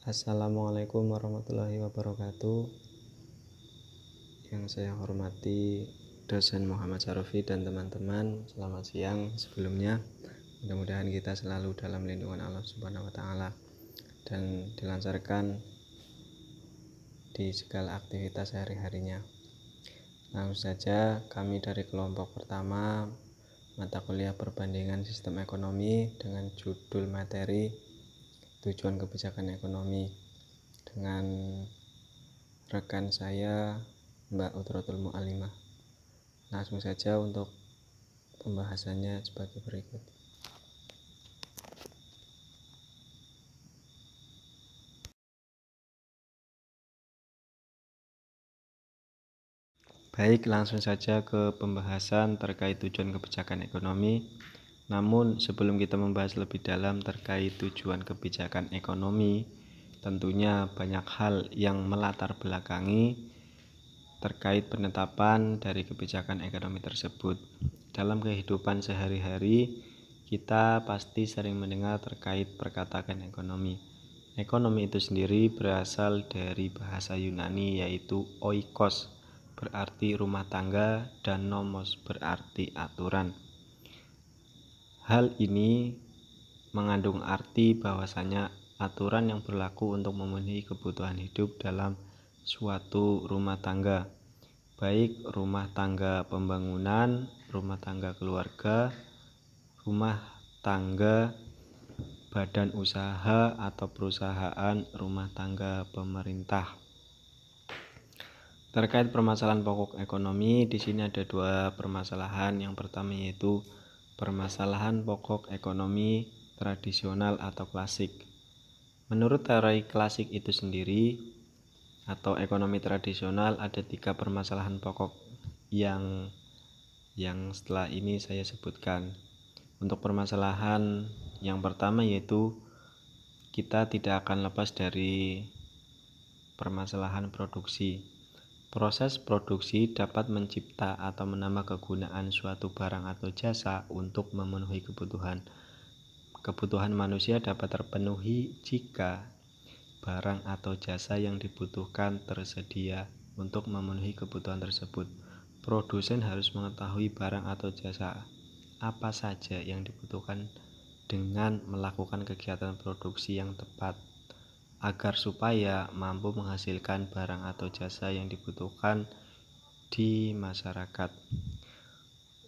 Assalamualaikum warahmatullahi wabarakatuh. Yang saya hormati dosen Muhammad Sarofi dan teman-teman, selamat siang sebelumnya. Mudah-mudahan kita selalu dalam lindungan Allah Subhanahu wa taala dan dilancarkan di segala aktivitas sehari-harinya. Langsung saja, kami dari kelompok pertama mata kuliah perbandingan sistem ekonomi dengan judul materi tujuan kebijakan ekonomi dengan rekan saya Mbak Utrotul Mu'alimah. Langsung saja untuk pembahasannya sebagai berikut. Baik, langsung saja ke pembahasan terkait tujuan kebijakan ekonomi. Namun sebelum kita membahas lebih dalam terkait tujuan kebijakan ekonomi, tentunya banyak hal yang melatar belakangi terkait penetapan dari kebijakan ekonomi tersebut. Dalam kehidupan sehari-hari, kita pasti sering mendengar terkait perkataan ekonomi. Ekonomi itu sendiri berasal dari bahasa Yunani yaitu oikos, berarti rumah tangga, dan nomos berarti aturan. Hal ini mengandung arti bahwasanya aturan yang berlaku untuk memenuhi kebutuhan hidup dalam suatu rumah tangga, baik rumah tangga pembangunan, rumah tangga keluarga, rumah tangga badan usaha atau perusahaan, rumah tangga pemerintah. Terkait permasalahan pokok ekonomi, di sini ada dua permasalahan. Yang pertama yaitu permasalahan pokok ekonomi tradisional atau klasik. Menurut teori klasik itu sendiri atau ekonomi tradisional ada 3 permasalahan pokok yang setelah ini saya sebutkan. Untuk permasalahan yang pertama yaitu kita tidak akan lepas dari permasalahan produksi. Proses produksi dapat mencipta atau menambah kegunaan suatu barang atau jasa untuk memenuhi kebutuhan. Kebutuhan manusia dapat terpenuhi jika barang atau jasa yang dibutuhkan tersedia. Untuk memenuhi kebutuhan tersebut, produsen harus mengetahui barang atau jasa apa saja yang dibutuhkan dengan melakukan kegiatan produksi yang tepat, agar supaya mampu menghasilkan barang atau jasa yang dibutuhkan di masyarakat.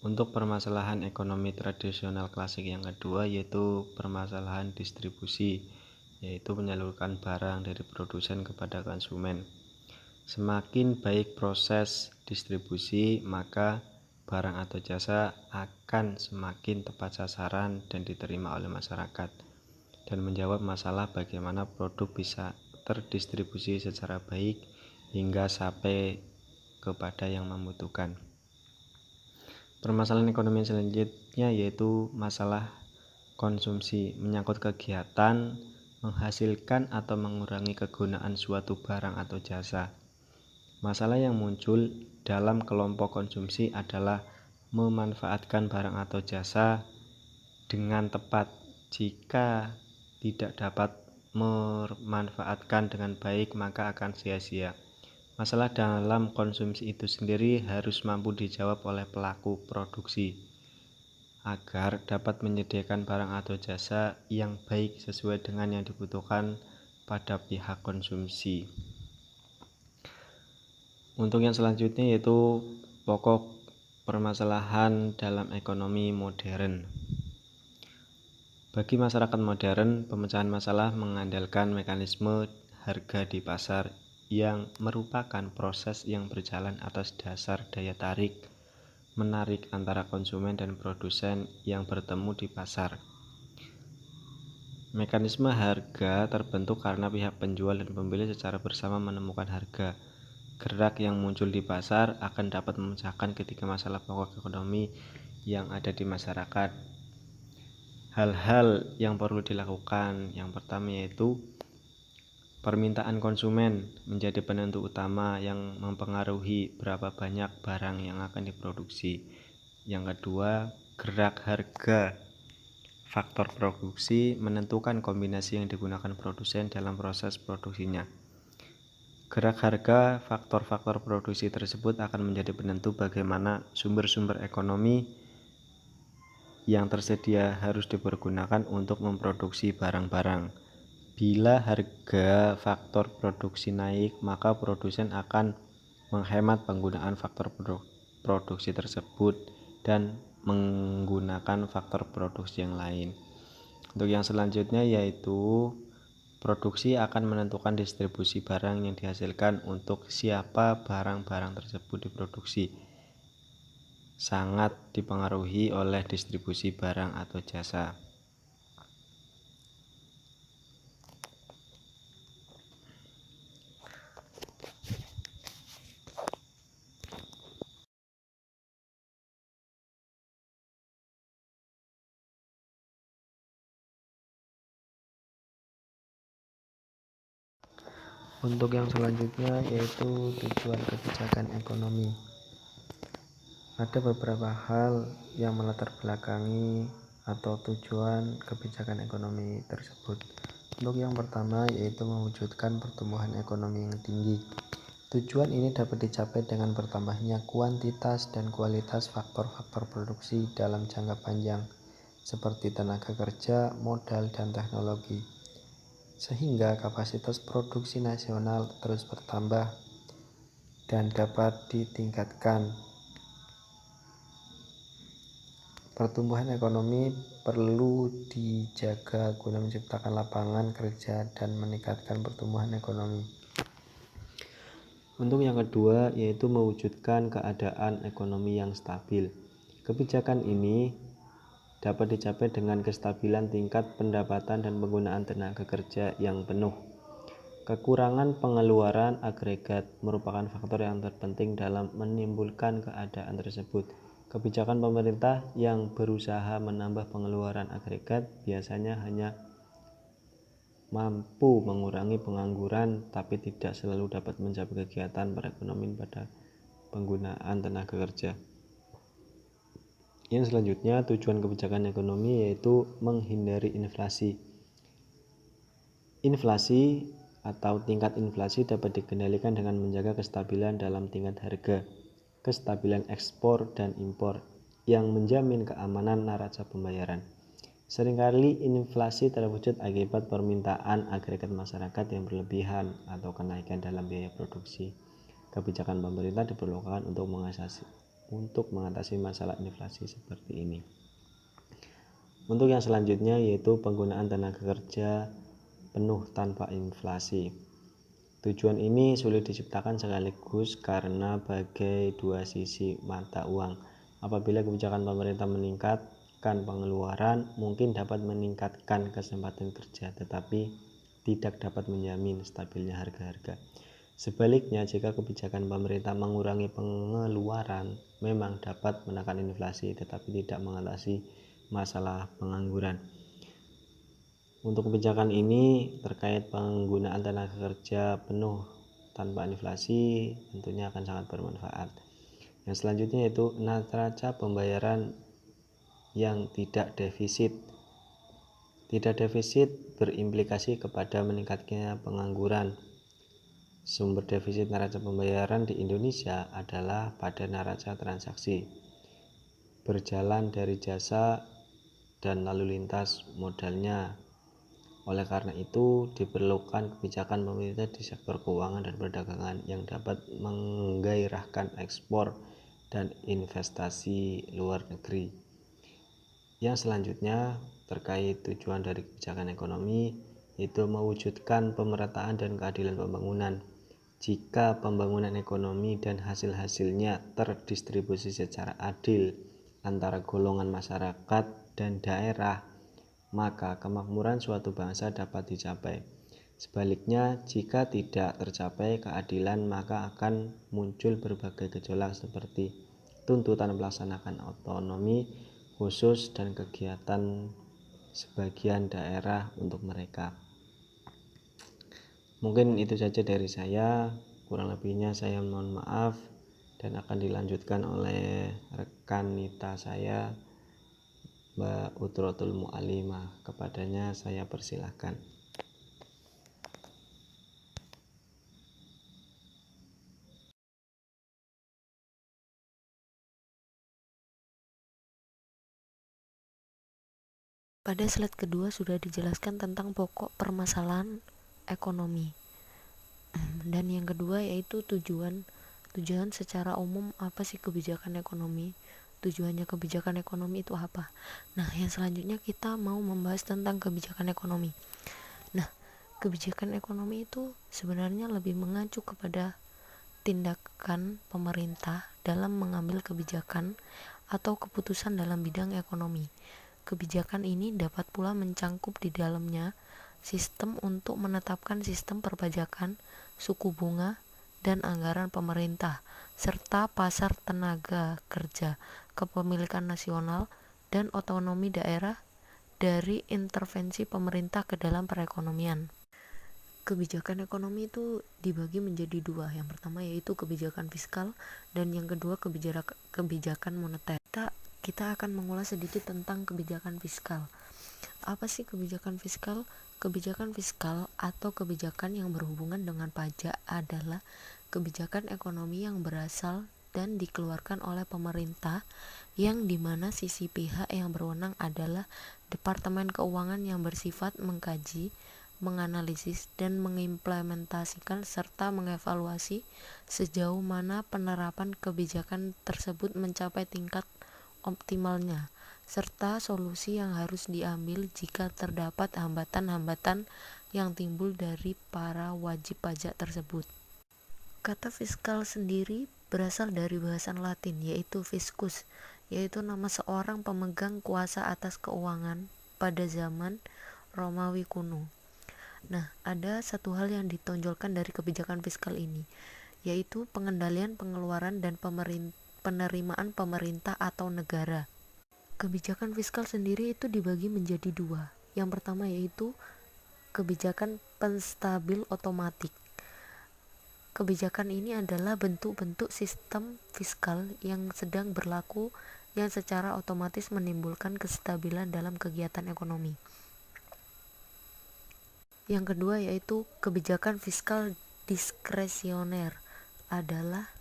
Untuk permasalahan ekonomi tradisional klasik yang kedua yaitu permasalahan distribusi, yaitu menyalurkan barang dari produsen kepada konsumen. Semakin baik proses distribusi, maka barang atau jasa akan semakin tepat sasaran dan diterima oleh masyarakat, dan menjawab masalah bagaimana produk bisa terdistribusi secara baik hingga sampai kepada yang membutuhkan. Permasalahan ekonomi selanjutnya yaitu masalah konsumsi, menyangkut kegiatan menghasilkan atau mengurangi kegunaan suatu barang atau jasa. Masalah yang muncul dalam kelompok konsumsi adalah memanfaatkan barang atau jasa dengan tepat. Jika tidak dapat memanfaatkan dengan baik, maka akan sia-sia. Masalah dalam konsumsi itu sendiri harus mampu dijawab oleh pelaku produksi agar dapat menyediakan barang atau jasa yang baik sesuai dengan yang dibutuhkan pada pihak konsumsi. Untuk yang selanjutnya yaitu pokok permasalahan dalam ekonomi modern. Bagi masyarakat modern, pemecahan masalah mengandalkan mekanisme harga di pasar yang merupakan proses yang berjalan atas dasar daya tarik menarik antara konsumen dan produsen yang bertemu di pasar. Mekanisme harga terbentuk karena pihak penjual dan pembeli secara bersama menemukan harga. Gerak yang muncul di pasar akan dapat memecahkan ketiga masalah pokok ekonomi yang ada di masyarakat. Hal-hal yang perlu dilakukan yang pertama yaitu permintaan konsumen menjadi penentu utama yang mempengaruhi berapa banyak barang yang akan diproduksi. Yang kedua, gerak harga faktor produksi menentukan kombinasi yang digunakan produsen dalam proses produksinya. Gerak harga faktor-faktor produksi tersebut akan menjadi penentu bagaimana sumber-sumber ekonomi yang tersedia harus dipergunakan untuk memproduksi barang-barang. Bila harga faktor produksi naik, maka produsen akan menghemat penggunaan faktor produksi tersebut dan menggunakan faktor produksi yang lain. Untuk yang selanjutnya yaitu produksi akan menentukan distribusi barang yang dihasilkan. Untuk siapa barang-barang tersebut diproduksi sangat dipengaruhi oleh distribusi barang atau jasa. Untuk yang selanjutnya yaitu tujuan kebijakan ekonomi. Ada beberapa hal yang melatar belakangi atau tujuan kebijakan ekonomi tersebut. Untuk yang pertama yaitu mewujudkan pertumbuhan ekonomi yang tinggi. Tujuan ini dapat dicapai dengan bertambahnya kuantitas dan kualitas faktor-faktor produksi dalam jangka panjang seperti tenaga kerja, modal, dan teknologi, sehingga kapasitas produksi nasional terus bertambah dan dapat ditingkatkan. Pertumbuhan ekonomi perlu dijaga guna menciptakan lapangan kerja dan meningkatkan pertumbuhan ekonomi. Untuk yang kedua yaitu mewujudkan keadaan ekonomi yang stabil. Kebijakan ini dapat dicapai dengan kestabilan tingkat pendapatan dan penggunaan tenaga kerja yang penuh. Kekurangan pengeluaran agregat merupakan faktor yang terpenting dalam menimbulkan keadaan tersebut. Kebijakan pemerintah yang berusaha menambah pengeluaran agregat biasanya hanya mampu mengurangi pengangguran, tapi tidak selalu dapat mencapai kegiatan perekonomian pada penggunaan tenaga kerja. Yang selanjutnya, tujuan kebijakan ekonomi yaitu menghindari inflasi. Inflasi atau tingkat inflasi dapat dikendalikan dengan menjaga kestabilan dalam tingkat harga, kestabilan ekspor dan impor, yang menjamin keamanan neraca pembayaran. Seringkali inflasi terwujud akibat permintaan agregat masyarakat yang berlebihan atau kenaikan dalam biaya produksi. Kebijakan pemerintah diperlukan untuk mengatasi masalah inflasi seperti ini. Untuk yang selanjutnya yaitu penggunaan tenaga kerja penuh tanpa inflasi. Tujuan ini sulit diciptakan sekaligus karena bagai dua sisi mata uang. Apabila kebijakan pemerintah meningkatkan pengeluaran, mungkin dapat meningkatkan kesempatan kerja, tetapi tidak dapat menjamin stabilnya harga-harga. Sebaliknya, jika kebijakan pemerintah mengurangi pengeluaran, memang dapat menekan inflasi, tetapi tidak mengatasi masalah pengangguran. Untuk kebijakan ini terkait penggunaan tenaga kerja penuh tanpa inflasi tentunya akan sangat bermanfaat. Yang selanjutnya yaitu neraca pembayaran yang tidak defisit. Tidak defisit berimplikasi kepada meningkatnya pengangguran. Sumber defisit neraca pembayaran di Indonesia adalah pada neraca transaksi berjalan dari jasa dan lalu lintas modalnya. Oleh karena itu, diperlukan kebijakan pemerintah di sektor keuangan dan perdagangan yang dapat menggairahkan ekspor dan investasi luar negeri. Yang selanjutnya terkait tujuan dari kebijakan ekonomi yaitu mewujudkan pemerataan dan keadilan pembangunan. Jika pembangunan ekonomi dan hasil-hasilnya terdistribusi secara adil antara golongan masyarakat dan daerah, maka kemakmuran suatu bangsa dapat dicapai. Sebaliknya, jika tidak tercapai keadilan, maka akan muncul berbagai gejolak seperti tuntutan melaksanakan otonomi khusus dan kegiatan sebagian daerah untuk mereka. Mungkin itu saja dari saya, kurang lebihnya saya mohon maaf dan akan dilanjutkan oleh rekan Nita saya. Mbak Utrotul Mu'alimah. Kepadanya saya persilahkan. Pada slide kedua sudah dijelaskan tentang pokok permasalahan ekonomi. Dan yang kedua yaitu tujuan secara umum apa sih kebijakan ekonomi. Tujuannya kebijakan ekonomi itu apa? Nah, yang selanjutnya kita mau membahas tentang kebijakan ekonomi. Nah, kebijakan ekonomi itu sebenarnya lebih mengacu kepada tindakan pemerintah dalam mengambil kebijakan atau keputusan dalam bidang ekonomi. Kebijakan ini dapat pula mencangkup di dalamnya sistem untuk menetapkan sistem perpajakan, suku bunga, dan anggaran pemerintah, serta pasar tenaga kerja, kepemilikan nasional, dan otonomi daerah dari intervensi pemerintah ke dalam perekonomian. Kebijakan ekonomi itu dibagi menjadi dua. Yang pertama yaitu kebijakan fiskal dan yang kedua kebijakan moneter. Kita akan mengulas sedikit tentang kebijakan fiskal. Apa sih kebijakan fiskal? Kebijakan fiskal atau kebijakan yang berhubungan dengan pajak adalah kebijakan ekonomi yang berasal dan dikeluarkan oleh pemerintah, yang dimana sisi pihak yang berwenang adalah Departemen Keuangan yang bersifat mengkaji, menganalisis, dan mengimplementasikan serta mengevaluasi sejauh mana penerapan kebijakan tersebut mencapai tingkat optimalnya, serta solusi yang harus diambil jika terdapat hambatan-hambatan yang timbul dari para wajib pajak tersebut. Kata fiskal sendiri berasal dari bahasa Latin yaitu fiscus, yaitu nama seorang pemegang kuasa atas keuangan pada zaman Romawi kuno. Nah, ada satu hal yang ditonjolkan dari kebijakan fiskal ini, yaitu pengendalian pengeluaran dan penerimaan pemerintah atau negara. Kebijakan fiskal sendiri itu dibagi menjadi dua. Yang pertama yaitu kebijakan penstabil otomatik. Kebijakan ini adalah bentuk-bentuk sistem fiskal yang sedang berlaku yang secara otomatis menimbulkan kestabilan dalam kegiatan ekonomi. Yang kedua yaitu kebijakan fiskal diskresioner, adalah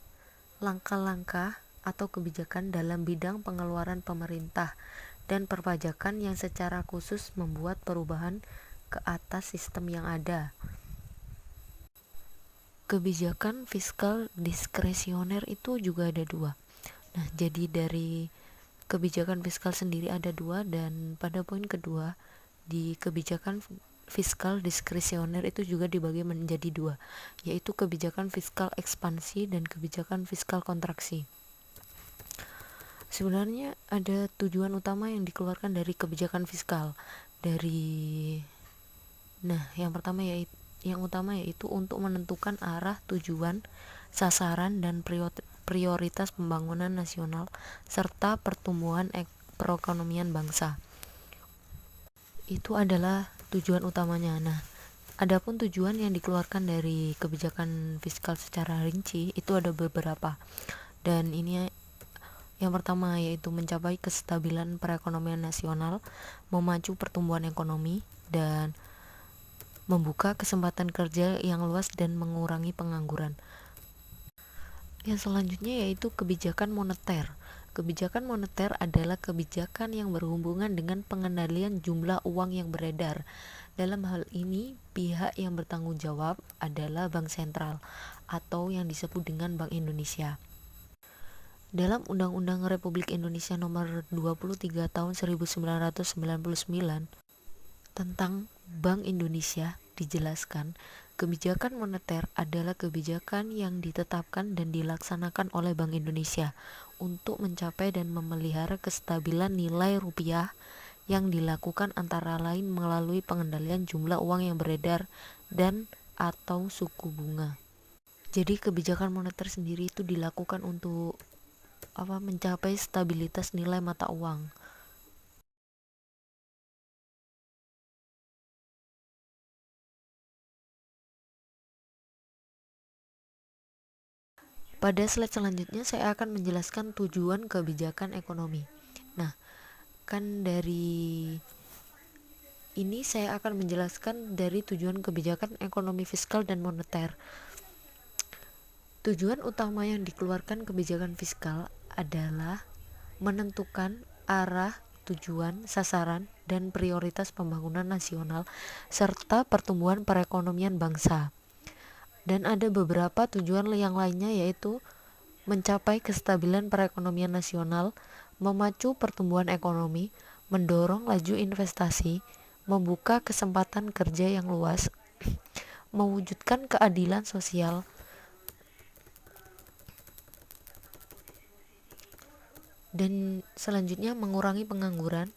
langkah-langkah atau kebijakan dalam bidang pengeluaran pemerintah dan perpajakan yang secara khusus membuat perubahan ke atas sistem yang ada. Kebijakan fiskal diskresioner itu juga ada dua. Nah, jadi dari kebijakan fiskal sendiri ada dua, dan pada poin kedua di kebijakan fiskal diskresioner itu juga dibagi menjadi dua, yaitu kebijakan fiskal ekspansi dan kebijakan fiskal kontraksi. Sebenarnya ada tujuan utama yang dikeluarkan dari kebijakan fiskal. Yang utama yaitu untuk menentukan arah, tujuan, sasaran, dan prioritas pembangunan nasional serta pertumbuhan perekonomian bangsa. Itu adalah tujuan utamanya. Nah, adapun tujuan yang dikeluarkan dari kebijakan fiskal secara rinci itu ada beberapa. Dan ini yang pertama yaitu mencapai kestabilan perekonomian nasional, memacu pertumbuhan ekonomi, dan membuka kesempatan kerja yang luas dan mengurangi pengangguran. Yang selanjutnya yaitu kebijakan moneter. Kebijakan moneter adalah kebijakan yang berhubungan dengan pengendalian jumlah uang yang beredar. Dalam hal ini, pihak yang bertanggung jawab adalah Bank Sentral atau yang disebut dengan Bank Indonesia. Dalam Undang-Undang Republik Indonesia Nomor 23 Tahun 1999 tentang Bank Indonesia dijelaskan, kebijakan moneter adalah kebijakan yang ditetapkan dan dilaksanakan oleh Bank Indonesia untuk mencapai dan memelihara kestabilan nilai rupiah yang dilakukan antara lain melalui pengendalian jumlah uang yang beredar dan atau suku bunga. Jadi kebijakan moneter sendiri itu dilakukan untuk mencapai stabilitas nilai mata uang. Pada slide selanjutnya saya akan menjelaskan tujuan kebijakan ekonomi. Nah, Kan dari ini saya akan menjelaskan dari tujuan kebijakan ekonomi fiskal dan moneter. Tujuan utama yang dikeluarkan kebijakan fiskal adalah menentukan arah, tujuan, sasaran, dan prioritas pembangunan nasional serta pertumbuhan perekonomian bangsa. Dan ada beberapa tujuan yang lainnya, yaitu mencapai kestabilan perekonomian nasional, memacu pertumbuhan ekonomi, mendorong laju investasi, membuka kesempatan kerja yang luas, mewujudkan keadilan sosial, dan selanjutnya mengurangi pengangguran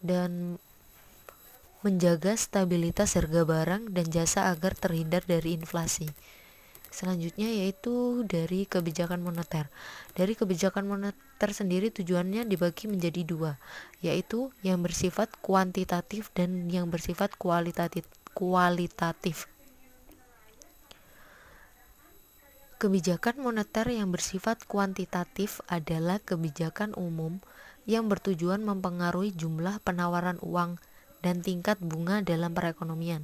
dan menjaga stabilitas harga barang dan jasa agar terhindar dari inflasi. Selanjutnya yaitu dari kebijakan moneter. Dari kebijakan moneter sendiri tujuannya dibagi menjadi dua, yaitu yang bersifat kuantitatif dan yang bersifat kualitatif. Kebijakan moneter yang bersifat kuantitatif adalah kebijakan umum yang bertujuan mempengaruhi jumlah penawaran uang dan tingkat bunga dalam perekonomian.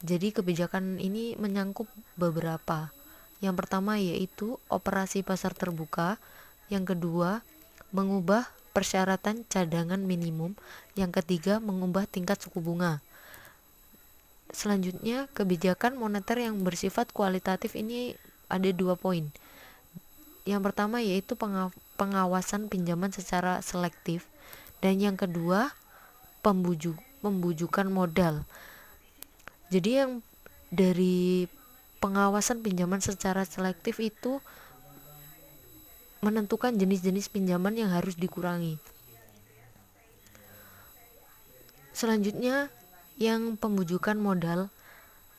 Jadi kebijakan ini menyangkut beberapa. Yang pertama yaitu operasi pasar terbuka, yang kedua mengubah persyaratan cadangan minimum, yang ketiga mengubah tingkat suku bunga. Selanjutnya, kebijakan moneter yang bersifat kualitatif ini ada 2 poin. Yang pertama yaitu pengawasan pinjaman secara selektif, dan yang kedua pembujukan modal. Jadi yang dari pengawasan pinjaman secara selektif itu menentukan jenis-jenis pinjaman yang harus dikurangi. Selanjutnya yang pembujukan modal,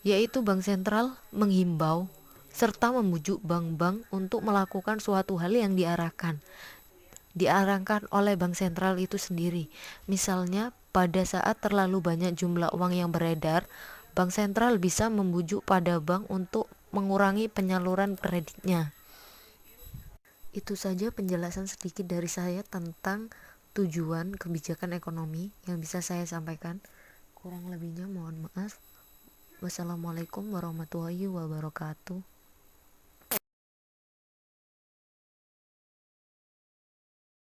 yaitu bank sentral menghimbau serta membujuk bank-bank untuk melakukan suatu hal yang diarahkan oleh bank sentral itu sendiri. Misalnya pada saat terlalu banyak jumlah uang yang beredar, bank sentral bisa membujuk pada bank untuk mengurangi penyaluran kreditnya. Itu saja penjelasan sedikit dari saya tentang tujuan kebijakan ekonomi yang bisa saya sampaikan. Kurang lebihnya mohon maaf. Wassalamualaikum warahmatullahi wabarakatuh.